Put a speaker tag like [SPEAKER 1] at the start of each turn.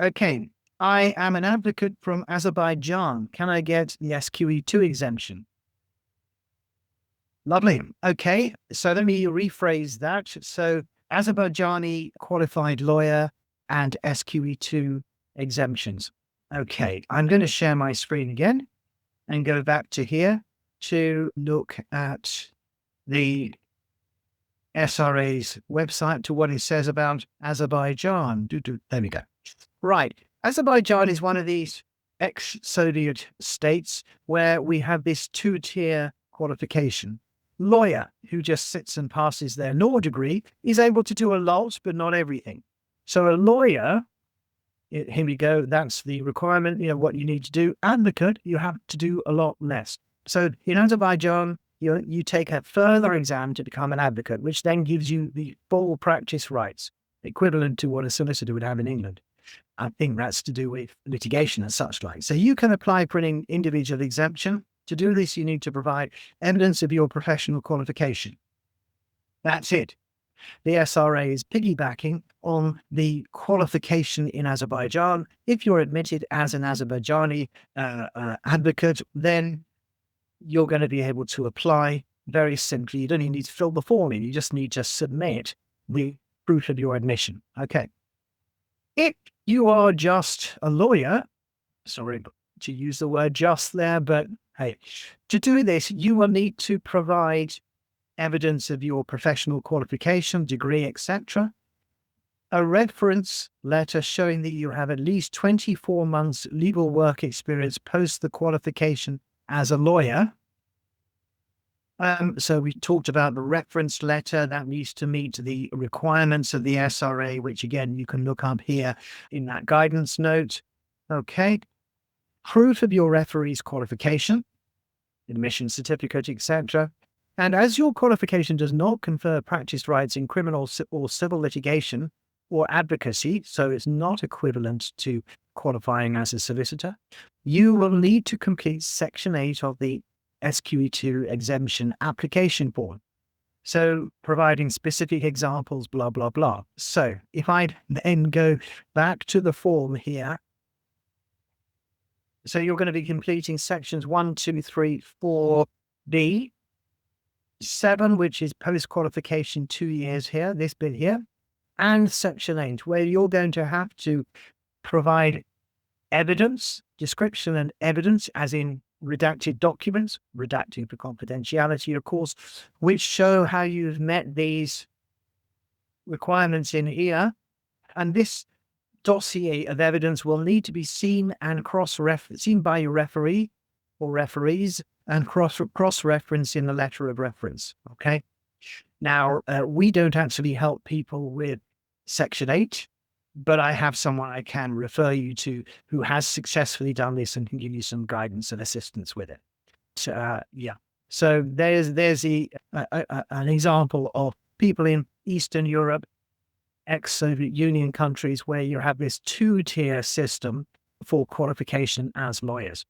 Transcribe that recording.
[SPEAKER 1] Okay, I am an advocate from Azerbaijan. Can I get the SQE2 exemption? Lovely. Okay, so let me rephrase that. So, Azerbaijani qualified lawyer and SQE2 exemptions. Okay, I'm going to share my screen again and go back to here to look at the SRA's website to what it says about Azerbaijan. There we go. Right. Azerbaijan is one of these ex-Soviet states where we have this two-tier qualification. Lawyer who just sits and passes their law degree is able to do a lot, but not everything. So a lawyer, here we go, that's the requirement, what you need to do. Advocate, you have to do a lot less. So in Azerbaijan, you take a further exam to become an advocate, which then gives you the full practice rights, equivalent to what a solicitor would have in England. I think that's to do with litigation and such like. So you can apply for an individual exemption. To do this, you need to provide evidence of your professional qualification. That's it. The SRA is piggybacking on the qualification in Azerbaijan. If you're admitted as an Azerbaijani advocate, then you're going to be able to apply very simply. You don't even need to fill the form in. You just need to submit the proof of your admission. Okay. If you are just a lawyer, sorry to use the word just there, but hey, to do this, you will need to provide evidence of your professional qualification, degree, etc. A reference letter showing that you have at least 24 months legal work experience post the qualification as a lawyer. So we talked about the reference letter that needs to meet the requirements of the SRA, which again, you can look up here in that guidance note. Okay. Proof of your referee's qualification, admission certificate, etc. And as your qualification does not confer practice rights in criminal or civil litigation or advocacy, so it's not equivalent to qualifying as a solicitor, you will need to complete Section 8 of the SQE2 exemption application form. So providing specific examples, blah, blah, blah. So if I then go back to the form here, so you're going to be completing sections 1, 2, 3, 4B, 7, which is post-qualification 2 years here, this bit here, and section 8, where you're going to have to provide evidence, description and evidence, as in redacted documents, redacting for confidentiality, of course, which show how you've met these requirements in here. And this dossier of evidence will need to be seen and seen by your referee or referees and cross-reference in the letter of reference. Okay. Now, we don't actually help people with Section 8, but I have someone I can refer you to who has successfully done this and can give you some guidance and assistance with it. Yeah. So there's an example of people in Eastern Europe, ex-Soviet Union countries, where you have this two-tier system for qualification as lawyers.